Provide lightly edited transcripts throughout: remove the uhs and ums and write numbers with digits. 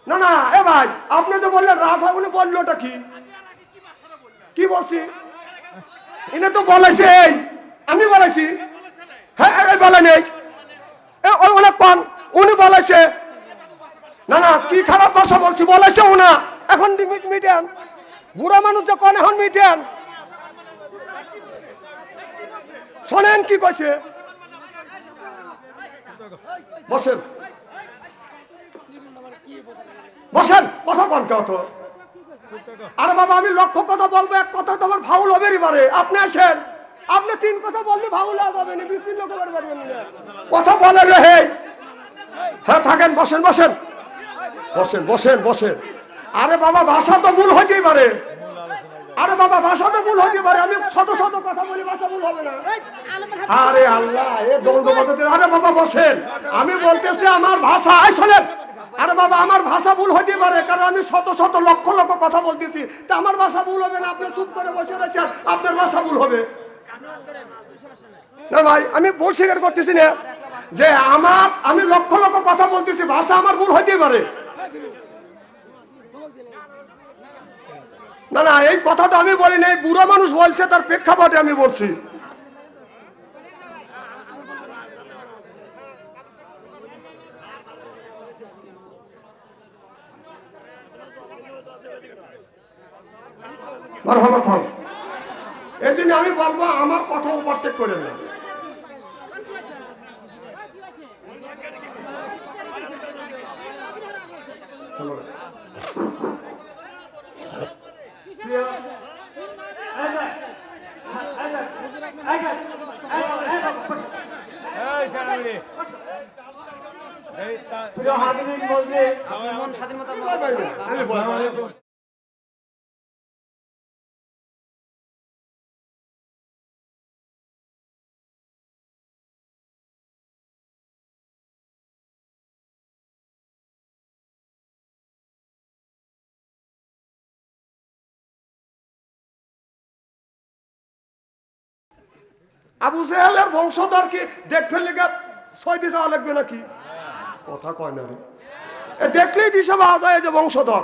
না না এ ভাই, আপনি তো বললেন রাগ হয়, উনি বললো ওটা কি কি বলছি? ইনি তো বলেছে এই, আমি বলেছি? হ্যাঁ বলে নেই, অনেক কম উনি বলেছে। না না কি খারাপ ভাষা বলছি বলেছে উনা। এখন মিটেন, বুড়া মানুষ যখন এখন মিটেন, শোনেন কি কইছে। বসেন বসেন, কথা কন কেউ তো। আরে বাবা আমি লক্ষ্য কথা বলবো, এক কথা তোমার ফাউল হবে পারে। আপনি আসেন, আপনি তিন কথা বললে ফাউল হবে না, 20 দিন লোক পারবেন না কথা বলে রে। হ্যাঁ থাকেন, বসেন বসেন বসেন বসেন বসেন। আরে বাবা ভাষা তো ভুল হইতেই পারে। আরে বাবা ভাষা তো ভুল হইতে পারে, আমি শত শত কথা বলি, ভাষা ভুল হবে না। আরে আল্লাহ এ দণ্ড বাজাতে। আরে বাবা বসেন, আমি বলতেছি আমার ভাষা শোনেন। আরে বাবা আমার ভাষা ভুল হইতে পারে, কারণ আমি শত শত লক্ষ লক্ষ কথা বলতেছি, তা আমার ভাষা ভুল হবে না? আপনি চুপ করে বসে রয়েছেন, আপনার ভাষা ভুল হবে না ভাই। আমি ভুল স্বীকার করতেছি না যে আমি লক্ষ লক্ষ কথা বলতেছি, ভাষা আমার ভুল হইতেই পারে। না না এই কথাটা আমি বলি নাই, বুড়ো মানুষ বলছে তার প্রেক্ষাপটে আমি বলছি। এই জন্য আমি বলবো আমার কথা ওভারটেক করে না। স্বাধীনতা আবু জেহেলের বংশধর কি দেখ ফেললে সইতে যাওয়া লাগবে নাকি? কথা কয় না রে, দেখলেই দিশে পাওয়া যায় যে বংশধর।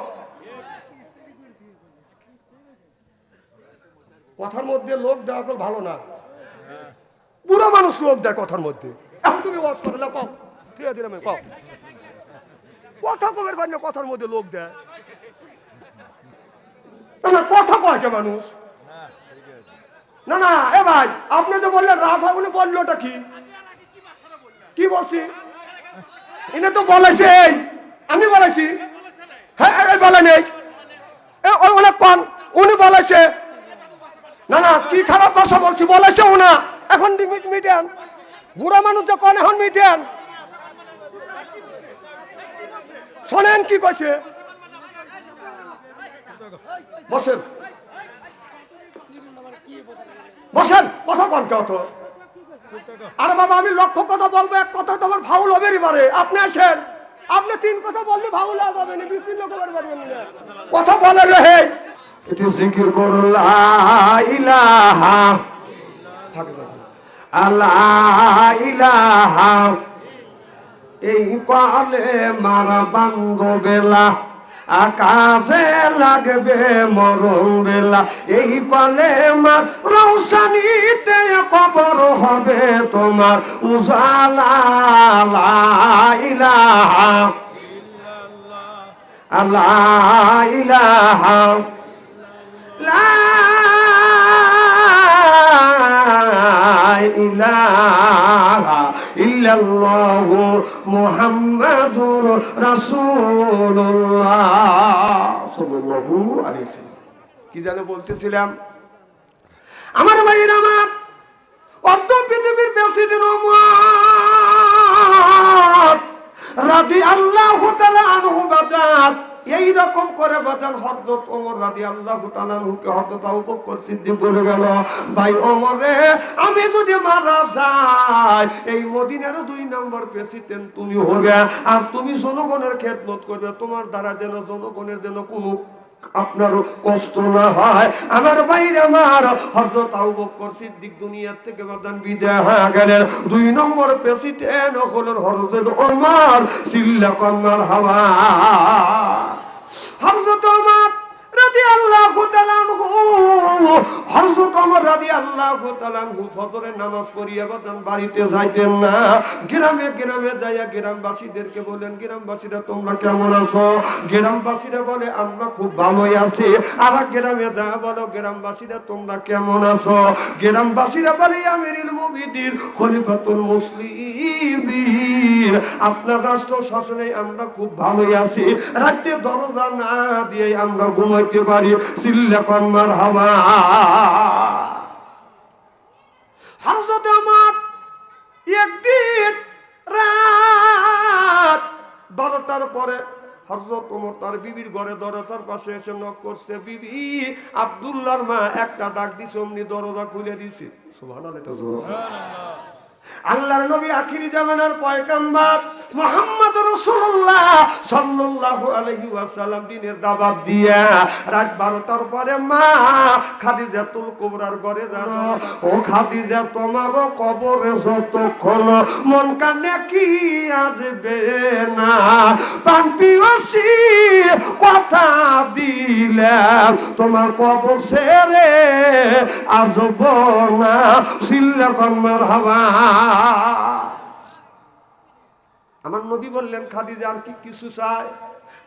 কথার মধ্যে লোক দেওয়া তো ভালো না, বুড়ো মানুষ লোক দেয় কথার মধ্যে। এখন তুমি ওয়াজ করে না, কও ঠিক আছে আমি কও কথা কমের বান্য কথার মধ্যে লোক দেয় না, কথা কয় কে মানুষ? না না এ ভাই, আপনি তো বললেন রাগ হয়, উনি বললো ওটা কি কি বলছি? ইনি তো বলেছে এই, আমি বলেছি? হ্যাঁ বলে নেই, অনেক কম উনি বলেছে। না না কি খারাপ ভাষা বলছি বলেছে উনা। এখন মিটেন, বুড়া মানুষ যখন এখন মিটেন, শোনেন কি কইছে। বসেন বসেন, কথা কন কেউ তো। আরে বাবা আমি লক্ষ্য কথা বলবো, এক কথা তোমার ফাউল হবে পারে। আপনি আসেন, আপনি তিন কথা বললে ফাউল হবে না, 20 দিন লোক পারবেন না কথা বলে রে। এটি জিকির করো লা ইলাহা আল্লাহ ইলাহা, এই কালে মারা বান্ধবেলা আকাশে লাগবে মরণ বেলা। এই কলে মার রৌশনীতে কবর হবে তোমার উজালা। লা ইলাহা আল্লাহ ইলাহা লা ইলাহা ইল্লাল্লাহু মুহাম্মাদুর রাসূলুল্লাহ সাল্লাল্লাহু আলাইহি ওয়াসাল্লাম। কি যেন বলতেছিলাম আমার ভাইয়ের, আমার অর্ধ পৃথিবীর প্রেসিডেন্ট ওমর রাদিয়াল্লাহু তাআলা আনহু বাদাত এইরকম করে বাদান হযরত ওমর রাদিয়াল্লাহু তাআলা আনহুকে হযরত আবু বকর সিদ্দিক বলে গেল, ভাই ওমর রে, আমি যদি মারা যাই এই মদিনার 2 নম্বর প্রেসিডেন্ট তুমি হবে, আর তুমি জনগণের খেদমত করবে, তোমার দ্বারা যেন জনগণের যেন কোনো আপনার কষ্ট না হয়। আমার ভাইরে, আমার হযরত আবু বকর সিদ্দিক দুনিয়া থেকে বাদান বিদায় হয়ে গেলেন। 2 নম্বর প্রেসিডেন্ট হলেন হযরত ওমর। চিল্লা কন্নার হাওয়া রাদিয়াল্লাহু তাআলা আনহু হযরত ওমর রাদিয়াল্লাহু তাআলা আনহু ফজরের নামাজ পড়িয়া বাদান বাড়িতে যাইতেন না। গ্রামে গ্রামে যাইয়া গ্রামবাসীদেরকে বলেন, গ্রামবাসীরা তোমরা কেমন আছো? গ্রামবাসীরা বলে আমরা খুব ভালোই আছি। আর গ্রামে যা বলো, গ্রামবাসীরা তোমরা কেমন আছো? গ্রামবাসীরা বলে আমিরুল মুমিনিন খলিফাতুল মুসলিমিন, আপনার রাষ্ট্র শাসনে আমরা খুব ভালোই আছি। রাতে দরজা না দিয়ে আমরা ঘুমাইতে পারি। চিল্লাকন মারহাবা। হযরত ওমর একদিন রাত 12টার পরে হযরত ওমর তার বিবির ঘরে দরজার পাশে এসে নক করছে। বিবি আব্দুল্লাহর মা একটা ডাক দিছে, অমনি দরজা খুলে দিছে। সুবহানাল্লাহ। আল্লাহর নবী আখিরি জামানার পয়গম্বর মুহাম্মদ রাসূলুল্লাহ সাল্লাল্লাহু আলাইহি ওয়াসাল্লাম দিনের দাওয়াত দিয়া রাত 12টার পরে মা খাদিজাতুল কুবরার ঘরে যান। ও খাদিজা, তোমার কবরে যতক্ষণ মন কানে কি আসবে না, প্রাণ পিয়সি কথা দিলাম তোমার কবর ছেড়ে আসব না। সিল্লাকন মারহাবা। আমার নবী বললেন, খাদিজা আর কি কিছু চায়?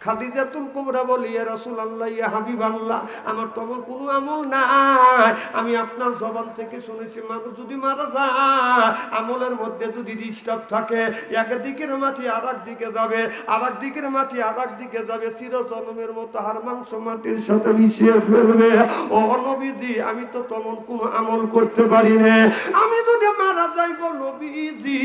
খাদিজাতুল কুবরা বলি, ইয়া রাসূলুল্লাহ, ইয়া হাবিবাল্লাহ, আমার তেমন কোনো আমল নাই। আমি আপনার জবান থেকে শুনেছি মানুষ যদি মারা যায়, আমলের মধ্যে যদি ডিস্টার্ব থাকে, একদিকের মাটি আর একদিকে যাবে, আর একদিকের মাটি আর একদিকে যাবে, চিরজন্মের মতো হাড় মাংস মাটির সাথে মিশিয়ে ফেলবে। ও নবীজি, আমি তো তেমন কোনো আমল করতে পারি না। আমি যদি মারা যাই গো নবীজি,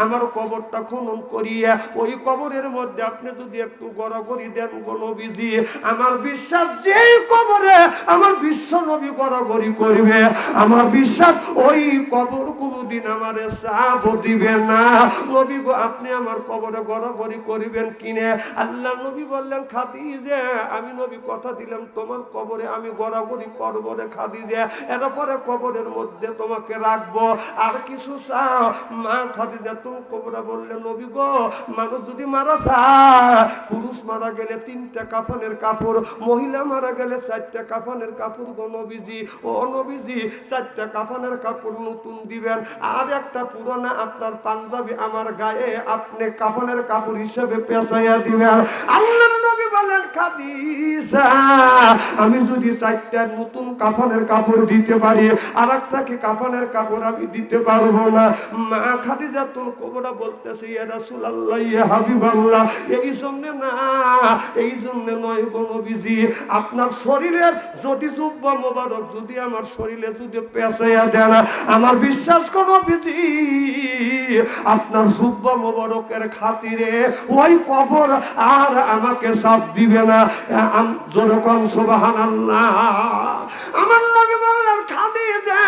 আমার কবরটা খনন করিয়া ওই কবরের মধ্যে আপনি যদি একটু গড়াগড়ি দেন গো নবীজি, আমার বিশ্বাস যে কবরে আমার বিশ্ব নবী গড়াগড়ি করবে, আমার বিশ্বাস ওই কবর কোনোদিন আমারে চাপ দিবে না। নবী গো, আপনি আমার কবরে গড়াগড়ি করিবেন কিনে? আল্লাহ নবী বললেন, খাদিজা, আমি নবী কথা দিলাম তোমার কবরে আমি গড়াগড়ি করবো রে খাদিজা। এরপরে কবরের মধ্যে তোমাকে রাখবো। আর কিছু চাও? মা খাদিজাতুল কুবরা বললেন, নবী গো, মানুষ যদি মারা যায়, পুরুষ মারা গেলে 3টা কাফনের কাপড়, মহিলা মারা গেলে 4টা কাফনের কাপড় গো নবীজি। ও নবীজি, 4টা কাফনের কাপড় নতুন দিবেন, আর একটা পুরোনো আপনার পাঞ্জাবি আমার গায়ে আপনি কাফনের কাপড় হিসেবে পেঁচাইয়া দিবেন। আল্লাহর নবী বলেন, খাদিজা, আমি যদি 4টা নতুন কাফনের কাপড় দিতে পারি, আর একটা কি কাফনের কাপড় আমি দিতে পারবো না। মা খাদিজাতুল কুবরা বলতেছে, ইয়া রাসূলুল্লাহ, ইয়া হাবিবাল্লাহ, এই জন্য না, এই জন্য নয় গো নবীজি, আপনার শরীরের যদি জুব্বা মোবারক যদি আমার শরীরে যদি পেঁচাইয়া দেন, আমার বিশ্বাস গো নবীজি, আপনার জুব্বা মোবারকের খাতিরে ওই কবর আর আমাকে চাপ দিবে না। যেরকম সুবহানাল্লাহ। আমার নবী বললেন, খাদিজা,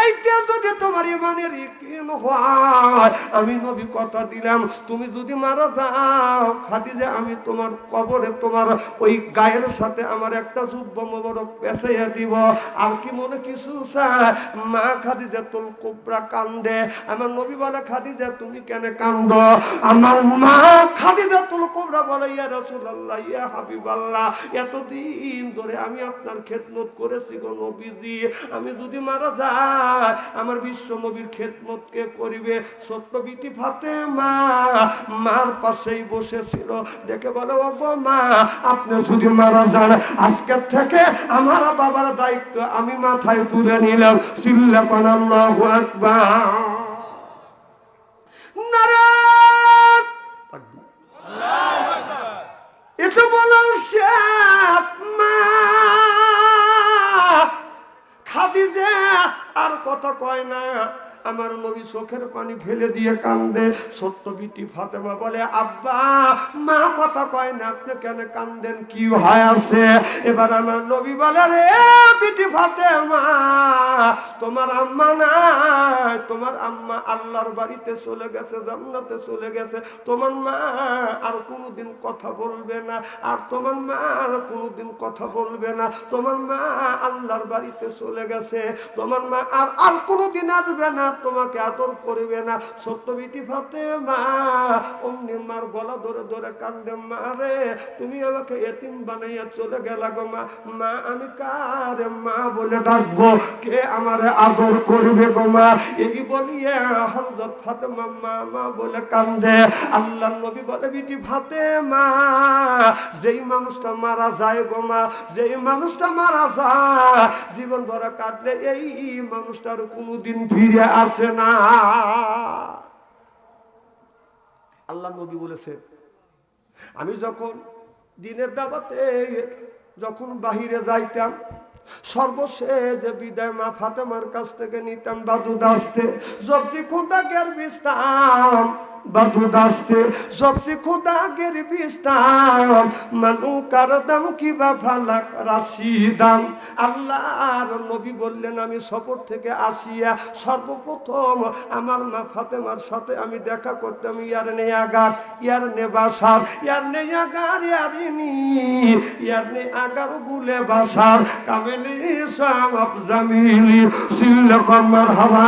এইটা যদি তোমার ইমানের ইকিন হয়, আমি নবী কথা দিলাম, তুমি যদি মারা যাও খাদিজা, আমি তোমার কবরে তোমার ওই গায়ের সাথে আমার একটা জুব্বা মোবারক পেঁচাইয়া দিব। আর কি মনে কিছু চায়? মা খাদিজাতুল কুবরা কান্দে। আমার নবী বলে, খাদিজা, তুমি কেন কান্দো? আমার মা খাদিজাতুল কুবরা বলে, ইয়া রাসূলুল্লাহ, ইয়া হাবিবাল্লাহ, এতদিন ধরে আমি আপনার খেদমত করেছি গো নবীজি, আমি যদি মারা যাই, আমার বিশ্ব নবীর খেদমত কে করিবে? ছোট্ট বিটি ফাতেমা মার পাশেই বসেছিল, দেখে বলে, ও গো মা, আপনি যদি মারা যান, আজকের থেকে আমার বাবার দায়িত্ব আমি মাথায় তুলে নিলাম। সিল্লাকান আল্লাহু আকবার। নারাত আল্লাহু আকবার। এটা বলো শেষ মা খাদিজা আর কথা কয় না। আমার নবী চোখের পানি ফেলে দিয়ে কান্দে। ছোট্ট বিটি ফাতেমা বলে, আব্বা, মা কথা কয় না, আপনি কেন কান্দেন? কি হয় আছে? এবার আমার নবী বলে, রে বিটি ফাতেমা, তোমার আম্মা নাই, তোমার আম্মা আল্লাহর বাড়িতে চলে গেছে, জান্নাতে চলে গেছে। তোমার মা আর কোনোদিন কথা বলবে না, আর তোমার মা আর কোনোদিন কথা বলবে না। তোমার মা আল্লাহর বাড়িতে চলে গেছে, তোমার মা আর কোনোদিন আসবে না। তোমাকে আদর করবে না। ছোট্ট বিটি ফাতেমা অমনি মার গলা ধরে ধরে কান্দে, মা রে তুমি আমাকে এতিম বানাইয়া চলে গেলা গো মা, মা আমি কারে মা বলে ডাকবো, কে আমারে আদর করবে গো মা। এই বলিয়া হযরত ফাতেমা মা মা বলে কান্দে। আল্লাহ নবী বলে, বিটি ফাতেমা যেই মানুষটা মারা যায় গো মা, যেই মানুষটা মারা যায় জীবন ভরা কাটলে এই মানুষটার কোনোদিন ফিরে আসে না। আল্লাহ নবী বলেছে, আমি যখন দিনের দাওয়াতে যখন বাহিরে যাইতাম সর্বশেষ যে বিদায় মা ফাতেমার কাছ থেকে নিতাম বাদু দাস্তে, জবজি খুদা গের বিস্তাম বাদু দাস্তে, জবজি খুদা গের বিস্তাম মানু কারদাম কিবা ফালাক রাশি দাম। আল্লাহর নবী বললেন, আমি সফর থেকে আসিয়া সর্বপ্রথম আমার মা ফাতেমার সাথে আমি দেখা করতাম। ইয়ার নে আগার ইয়ার নে বাসার ইয়ার নে আগার ইয়ারিনি ইয়ার নে আগার গুলে বাসার কামেলি সামাপ জামিলি সিল্লা কমার হাওয়া।